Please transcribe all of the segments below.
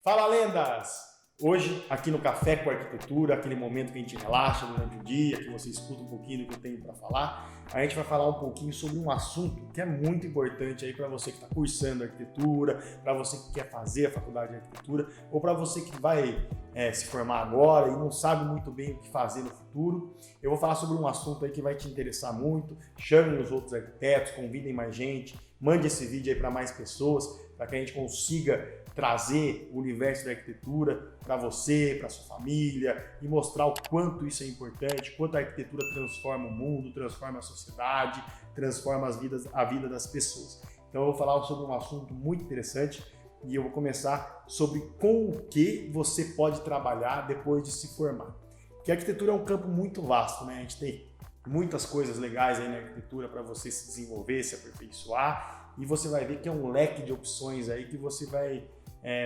Fala, lendas! Hoje, aqui no Café com Arquitetura, aquele momento que a gente relaxa durante o dia, que você escuta um pouquinho do que eu tenho para falar, a gente vai falar um pouquinho sobre um assunto que é muito importante aí para você que está cursando arquitetura, para você que quer fazer a faculdade de arquitetura, ou para você que vai se formar agora e não sabe muito bem o que fazer no futuro. Eu vou falar sobre um assunto aí que vai te interessar muito. Chamem os outros arquitetos, convidem mais gente, mande esse vídeo aí para mais pessoas, para que a gente consiga trazer o universo da arquitetura para você, para sua família e mostrar o quanto isso é importante, quanto a arquitetura transforma o mundo, transforma a sociedade, transforma a vida das pessoas. Então eu vou falar sobre um assunto muito interessante e eu vou começar sobre com o que você pode trabalhar depois de se formar. Porque a arquitetura é um campo muito vasto, né? A gente tem muitas coisas legais aí na arquitetura para você se desenvolver, se aperfeiçoar, e você vai ver que é um leque de opções aí que você vai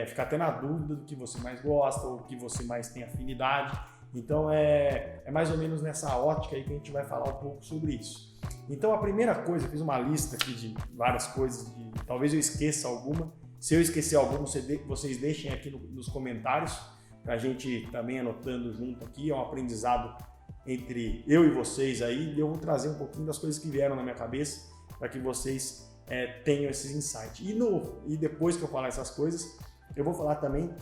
ficar até na dúvida do que você mais gosta ou que você mais tem afinidade. Então é mais ou menos nessa ótica aí que a gente vai falar um pouco sobre isso. Então a primeira coisa, eu fiz uma lista aqui de várias coisas, talvez eu esqueça alguma. Se eu esquecer alguma, vocês deixem aqui nos comentários, para a gente também anotando junto aqui. É um aprendizado entre eu e vocês aí, e eu vou trazer um pouquinho das coisas que vieram na minha cabeça para que vocês tenham esses insights. E depois que eu falar essas coisas, eu vou falar também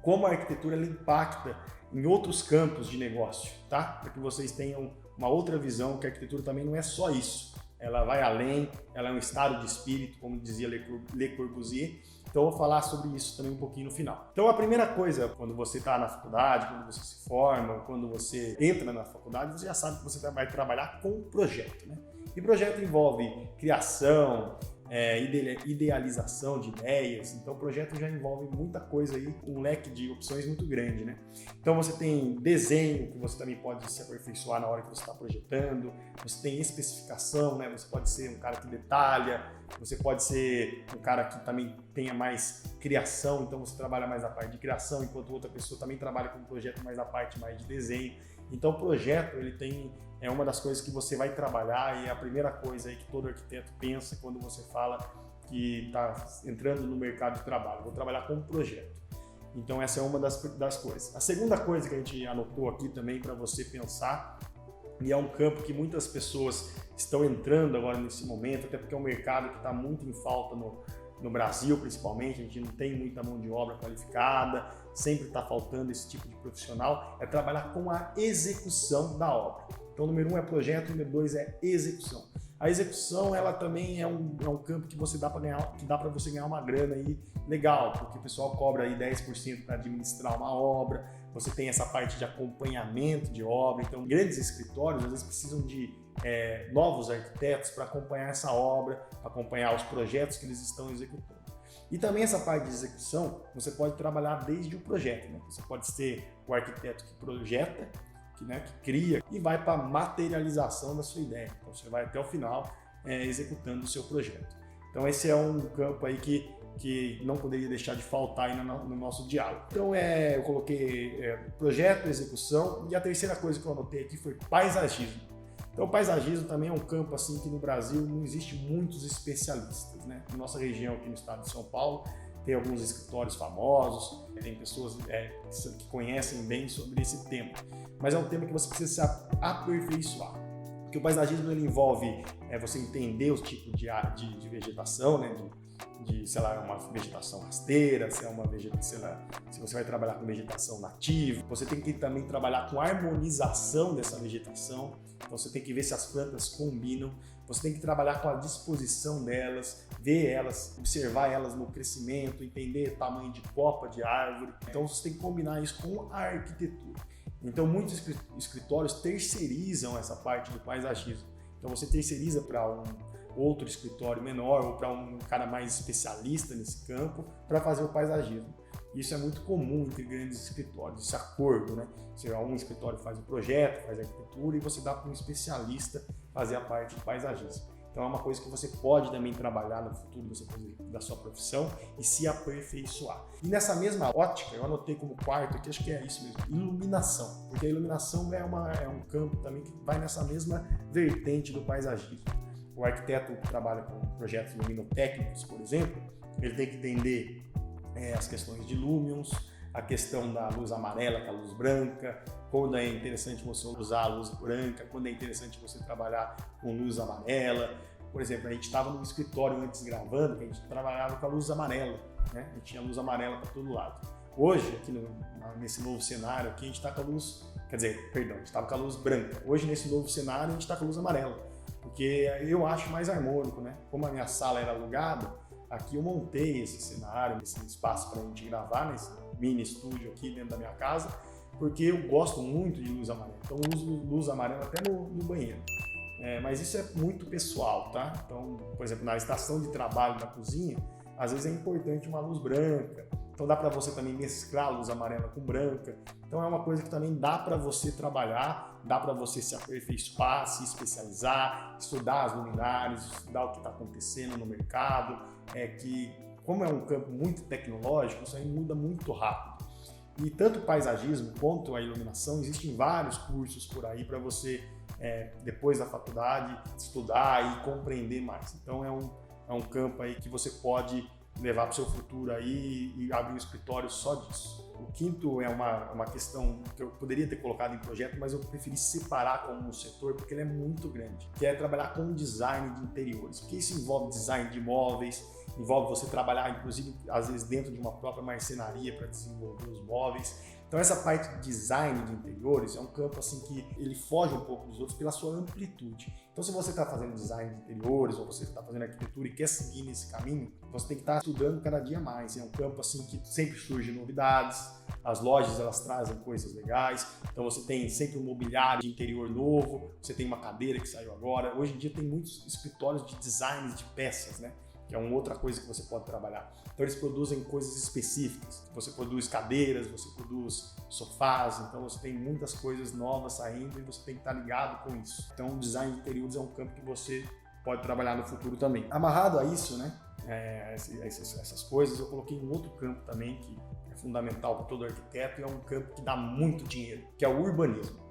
como a arquitetura ela impacta em outros campos de negócio, tá? Para que vocês tenham uma outra visão, que a arquitetura também não é só isso. Ela vai além, ela é um estado de espírito, como dizia Le Corbusier. Então eu vou falar sobre isso também um pouquinho no final. Então a primeira coisa, quando você está na faculdade, quando você se forma, quando você entra na faculdade, você já sabe que você vai trabalhar com projeto, né? E projeto envolve criação, idealização de ideias. Então o projeto já envolve muita coisa aí, um leque de opções muito grande, né? Então você tem desenho, que você também pode se aperfeiçoar na hora que você está projetando. Você tem especificação, né? Você pode ser um cara que detalha, você pode ser um cara que também tenha mais criação, então você trabalha mais a parte de criação, enquanto outra pessoa também trabalha com o projeto mais a parte mais de desenho. Então o projeto é uma das coisas que você vai trabalhar, e é a primeira coisa aí que todo arquiteto pensa quando você fala que está entrando no mercado de trabalho. Vou trabalhar com um projeto. Então essa é uma das coisas. A segunda coisa que a gente anotou aqui também para você pensar, e é um campo que muitas pessoas estão entrando agora nesse momento, até porque é um mercado que está muito em falta no Brasil, principalmente. A gente não tem muita mão de obra qualificada, sempre está faltando esse tipo de profissional, é trabalhar com a execução da obra. Então, número 1 é projeto, número 2 é execução. A execução, ela também é um campo que você dá para você ganhar uma grana aí legal, porque o pessoal cobra aí 10% para administrar uma obra, você tem essa parte de acompanhamento de obra. Então, grandes escritórios às vezes precisam de novos arquitetos para acompanhar essa obra, acompanhar os projetos que eles estão executando. E também essa parte de execução, você pode trabalhar desde o projeto, né? Você pode ser o arquiteto que projeta, que cria, e vai para a materialização da sua ideia. Então você vai até o final executando o seu projeto. Então esse é um campo aí que não poderia deixar de faltar aí no nosso diálogo. Então eu coloquei projeto, execução, e a terceira coisa que eu anotei aqui foi paisagismo. Então o paisagismo também é um campo assim que no Brasil não existe muitos especialistas, né? Na nossa região aqui no estado de São Paulo, tem alguns escritórios famosos, tem pessoas que conhecem bem sobre esse tema, mas é um tema que você precisa se aperfeiçoar, porque o paisagismo ele envolve você entender os tipos de vegetação, né? Sei lá, uma vegetação rasteira, se você vai trabalhar com vegetação nativa, você tem que também trabalhar com a harmonização dessa vegetação, então você tem que ver se as plantas combinam, você tem que trabalhar com a disposição delas, ver elas, observar elas no crescimento, entender o tamanho de copa de árvore, então você tem que combinar isso com a arquitetura. Então muitos escritórios terceirizam essa parte do paisagismo, então você terceiriza para um outro escritório menor ou para um cara mais especialista nesse campo para fazer o paisagismo. Isso é muito comum entre grandes escritórios, esse acordo, né? Um escritório faz o projeto, faz a arquitetura, e você dá para um especialista fazer a parte de paisagismo. Então é uma coisa que você pode também trabalhar no futuro da sua profissão e se aperfeiçoar. E nessa mesma ótica, eu anotei como quarto aqui, acho que é isso mesmo, iluminação. Porque a iluminação é um campo também que vai nessa mesma vertente do paisagismo. O arquiteto que trabalha com projetos luminotécnicos, por exemplo, ele tem que entender as questões de lúmions, a questão da luz amarela com a luz branca, quando é interessante você usar a luz branca, quando é interessante você trabalhar com luz amarela. Por exemplo, a gente estava no escritório antes gravando, que a gente trabalhava com a luz amarela, né? A gente tinha luz amarela para todo lado. Hoje, aqui nesse novo cenário, aqui a gente está com a luz, quer dizer, perdão, a gente estava com a luz branca. Hoje, nesse novo cenário, a gente está com a luz amarela, porque eu acho mais harmônico, né? Como a minha sala era alugada, aqui eu montei esse cenário, esse espaço para a gente gravar, nesse mini estúdio aqui dentro da minha casa, porque eu gosto muito de luz amarela. Então eu uso luz amarela até no banheiro. Mas isso é muito pessoal, tá? Então, por exemplo, na estação de trabalho da cozinha, às vezes é importante uma luz branca. Então dá para você também mesclar luz amarela com branca. Então é uma coisa que também dá para você trabalhar, dá para você se aperfeiçoar, se especializar, estudar as luminárias, estudar o que está acontecendo no mercado. Que como é um campo muito tecnológico, isso aí muda muito rápido. E tanto o paisagismo quanto a iluminação, existem vários cursos por aí para você, depois da faculdade, estudar e compreender mais. Então é um campo aí que você pode levar para o seu futuro aí e abrir um escritório só disso. O quinto é uma questão que eu poderia ter colocado em projeto, mas eu preferi separar como um setor porque ele é muito grande, que é trabalhar com design de interiores, porque isso envolve design de imóveis, envolve você trabalhar, inclusive, às vezes dentro de uma própria marcenaria para desenvolver os móveis. Então essa parte de design de interiores é um campo assim que ele foge um pouco dos outros pela sua amplitude. Então se você está fazendo design de interiores ou você está fazendo arquitetura e quer seguir nesse caminho, você tem que estar estudando cada dia mais. É um campo assim que sempre surgem novidades, as lojas elas trazem coisas legais, então você tem sempre um mobiliário de interior novo, você tem uma cadeira que saiu agora. Hoje em dia tem muitos escritórios de design de peças, né? Que é uma outra coisa que você pode trabalhar. Então eles produzem coisas específicas. Você produz cadeiras, você produz sofás, então você tem muitas coisas novas saindo e você tem que estar ligado com isso. Então o design de interiores é um campo que você pode trabalhar no futuro também. Amarrado a isso, né, essas coisas, eu coloquei um outro campo também que é fundamental para todo arquiteto e é um campo que dá muito dinheiro, que é o urbanismo.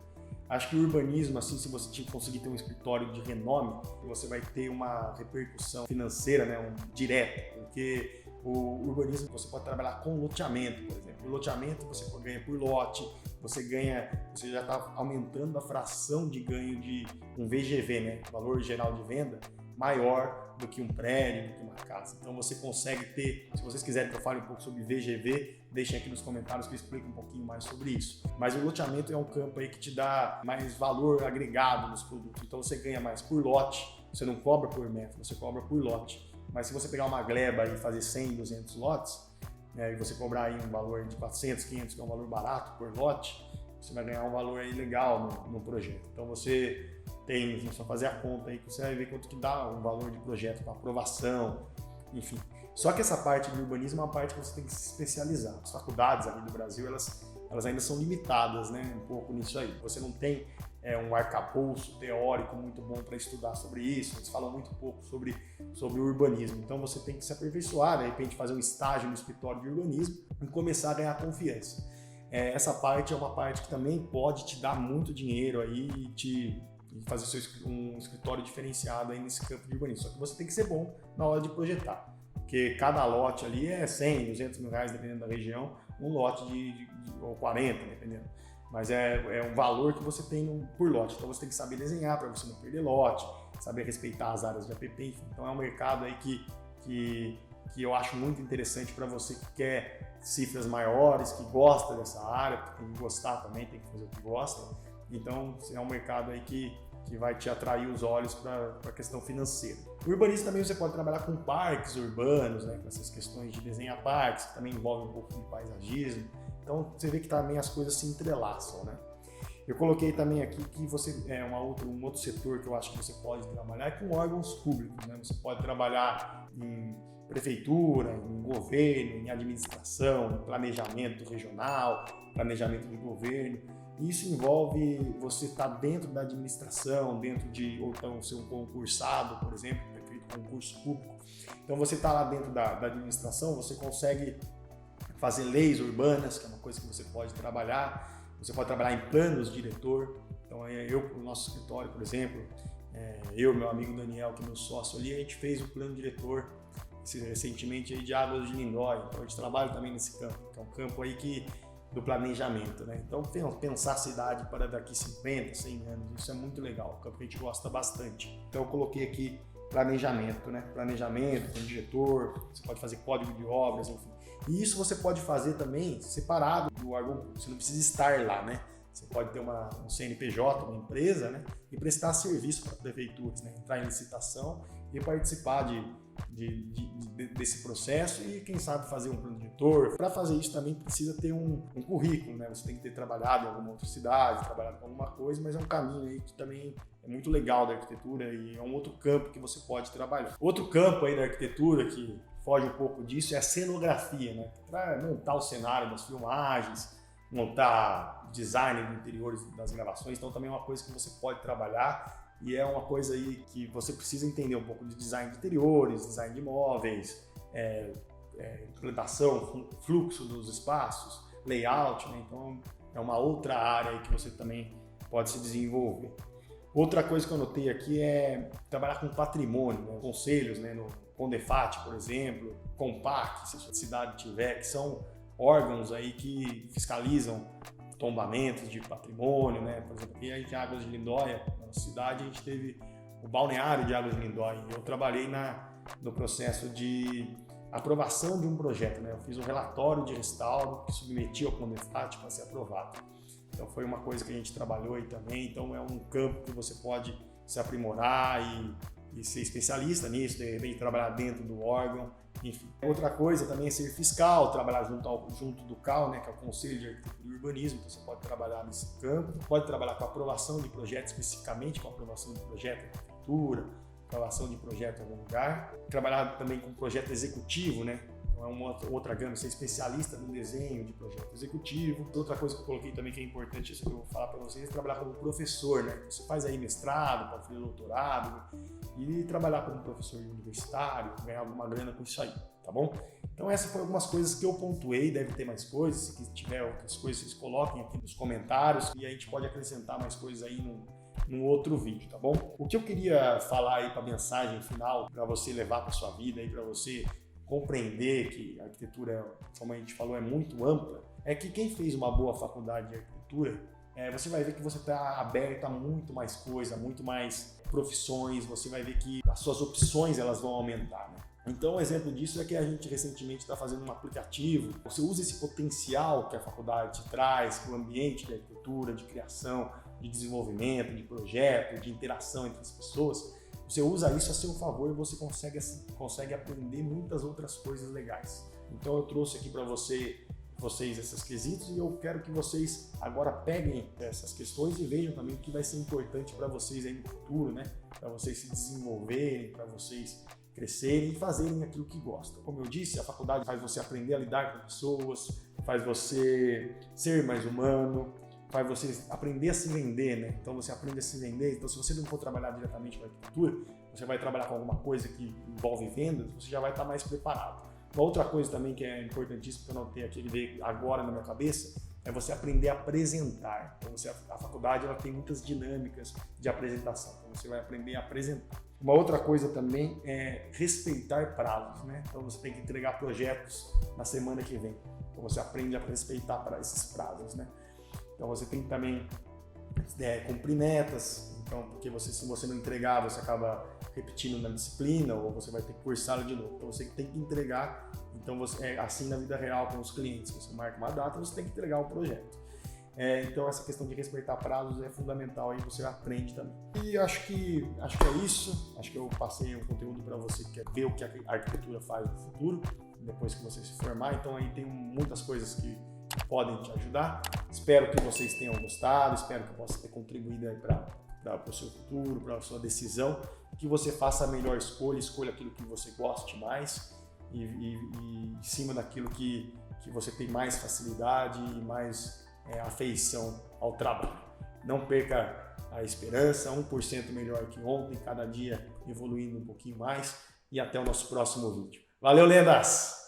Acho que o urbanismo, assim, se você conseguir ter um escritório de renome, você vai ter uma repercussão financeira, né, direta, porque o urbanismo você pode trabalhar com loteamento, por exemplo. O loteamento você ganha por lote, você já está aumentando a fração de ganho de um VGV, né, valor geral de venda, maior do que um prédio, do que uma casa. Então você consegue ter, se vocês quiserem que eu fale um pouco sobre VGV, deixem aqui nos comentários que eu explico um pouquinho mais sobre isso. Mas o loteamento é um campo aí que te dá mais valor agregado nos produtos. Então você ganha mais por lote, você não cobra por metro, você cobra por lote. Mas se você pegar uma gleba e fazer 100, 200 lotes, né, e você cobrar aí um valor de 400, 500, que é um valor barato por lote, você vai ganhar um valor aí legal no projeto. Então você tem, só fazer a conta aí que você vai ver quanto que dá um valor de projeto para aprovação, enfim. Só que essa parte do urbanismo é uma parte que você tem que se especializar. As faculdades ali do Brasil, elas ainda são limitadas, né, um pouco nisso aí. Você não tem um arcabouço teórico muito bom para estudar sobre isso, eles falam muito pouco sobre o urbanismo. Então você tem que se aperfeiçoar, de repente fazer um estágio no escritório de urbanismo e começar a ganhar confiança. Essa parte é uma parte que também pode te dar muito dinheiro aí e fazer um escritório diferenciado aí nesse campo de urbanismo. Só que você tem que ser bom na hora de projetar, porque cada lote ali é 100, 200 mil reais, dependendo da região, um lote ou 40, dependendo. Mas é um valor que você tem por lote, então você tem que saber desenhar para você não perder lote, saber respeitar as áreas de APP, enfim. Então é um mercado aí que eu acho muito interessante para você que quer cifras maiores, que gosta dessa área, porque tem que gostar também, tem que fazer o que gosta. Então é um mercado aí que vai te atrair os olhos para a questão financeira. O urbanismo também você pode trabalhar com parques urbanos, né, com essas questões de desenhar parques, que também envolve um pouco de paisagismo. Então você vê que também as coisas se entrelaçam, né? Eu coloquei também aqui que você um outro setor que eu acho que você pode trabalhar é com órgãos públicos, né? Você pode trabalhar em prefeitura, em governo, em administração, em planejamento regional, planejamento de governo. Isso envolve você estar dentro da administração, ou então ser um concursado, por exemplo, ter feito concurso público. Então você está lá dentro da administração, você consegue fazer leis urbanas, que é uma coisa que você pode trabalhar. Você pode trabalhar em planos diretor. Então o nosso escritório, por exemplo, eu e meu amigo Daniel, que é meu sócio ali, a gente fez o plano diretor recentemente aí de Águas de Lindóia, então a gente trabalha também nesse campo, que é um campo aí do planejamento, né? Então pensar a cidade para daqui 50, 100 anos, isso é muito legal, um campo que a gente gosta bastante. Então eu coloquei aqui planejamento, né? Planejamento, com diretor, você pode fazer código de obras, enfim. E isso você pode fazer também separado do órgão público, você não precisa estar lá, né? Você pode ter um CNPJ, uma empresa, né? E prestar serviço para prefeituras, né? Entrar em licitação e participar desse processo e, quem sabe, fazer um plano diretor. Para fazer isso também precisa ter um currículo, né? Você tem que ter trabalhado em alguma outra cidade, trabalhado com alguma coisa, mas é um caminho aí que também é muito legal da arquitetura e é um outro campo que você pode trabalhar. Outro campo aí da arquitetura que foge um pouco disso é a cenografia, né? Para montar o cenário das filmagens, montar design do interior das gravações, então também é uma coisa que você pode trabalhar e é uma coisa aí que você precisa entender um pouco de design de interiores, design de imóveis, implementação, fluxo dos espaços, layout, né? Então é uma outra área aí que você também pode se desenvolver. Outra coisa que eu notei aqui é trabalhar com patrimônio, né? Conselhos, né? No Condefat, por exemplo, Compac, se a sua cidade tiver, que são órgãos aí que fiscalizam tombamentos de patrimônio, né? Por exemplo, aqui em Águas de Lindóia, na nossa cidade, a gente teve o balneário de Águas de Lindóia e eu trabalhei no processo de aprovação de um projeto, né? Eu fiz um relatório de restauro que submeti ao Condefat para ser aprovado. Então foi uma coisa que a gente trabalhou aí também, então é um campo que você pode se aprimorar e ser especialista nisso, de repente trabalhar dentro do órgão, enfim. Outra coisa também é ser fiscal, trabalhar junto do CAU, né, que é o Conselho de Arquitetura e Urbanismo, então você pode trabalhar nesse campo, pode trabalhar com a aprovação de projetos, especificamente com a aprovação de projeto de arquitetura, aprovação de projeto em algum lugar, trabalhar também com projeto executivo, né? Então é uma outra gama, ser especialista no desenho de projeto executivo. Outra coisa que eu coloquei também que é importante, isso que eu vou falar para vocês, é trabalhar como professor, né? Você faz aí mestrado, pode fazer doutorado, né? E trabalhar como professor universitário, ganhar alguma grana com isso aí, tá bom? Então essas foram algumas coisas que eu pontuei, deve ter mais coisas, se tiver outras coisas vocês coloquem aqui nos comentários e a gente pode acrescentar mais coisas aí num outro vídeo, tá bom? O que eu queria falar aí para a mensagem final, para você levar para sua vida e para você compreender que a arquitetura, como a gente falou, é muito ampla, é que quem fez uma boa faculdade de arquitetura, você vai ver que você está aberto a muito mais coisa, muito mais profissões, você vai ver que as suas opções elas vão aumentar, né? Então, um exemplo disso é que a gente recentemente está fazendo um aplicativo. Você usa esse potencial que a faculdade te traz, que o ambiente de arquitetura, de criação, de desenvolvimento, de projeto, de interação entre as pessoas. Você usa isso a seu favor e você consegue aprender muitas outras coisas legais. Então eu trouxe aqui para vocês esses quesitos e eu quero que vocês agora peguem essas questões e vejam também o que vai ser importante para vocês aí no futuro, né? Para vocês se desenvolverem, para vocês crescerem e fazerem aquilo que gostam. Como eu disse, a faculdade faz você aprender a lidar com pessoas, faz você ser mais humano, faz você aprender a se vender, né? Então você aprende a se vender. Então se você não for trabalhar diretamente com a arquitetura, você vai trabalhar com alguma coisa que envolve vendas, você já vai estar mais preparado. Uma outra coisa também que é importantíssima, que eu não tenho aqui, ele veio agora na minha cabeça, é você aprender a apresentar. Então a faculdade ela tem muitas dinâmicas de apresentação, então você vai aprender a apresentar. Uma outra coisa também é respeitar prazos, né? Então você tem que entregar projetos na semana que vem. Então você aprende a respeitar esses prazos, né? Então você tem que também cumprir metas, então, porque se você não entregar, você acaba repetindo na disciplina ou você vai ter que cursá-la de novo. Então você tem que entregar, então é assim na vida real com os clientes, você marca uma data, você tem que entregar o projeto. Então essa questão de respeitar prazos é fundamental e você aprende também. E acho que é isso, acho que eu passei um conteúdo para você que quer ver o que a arquitetura faz no futuro, depois que você se formar, então aí tem muitas coisas que podem te ajudar. Espero que vocês tenham gostado, espero que eu possa ter contribuído aí para o seu futuro, para a sua decisão, que você faça a melhor escolha aquilo que você goste mais e em cima daquilo que você tem mais facilidade e mais afeição ao trabalho. Não perca a esperança, 1% melhor que ontem, cada dia evoluindo um pouquinho mais e até o nosso próximo vídeo. Valeu, lendas!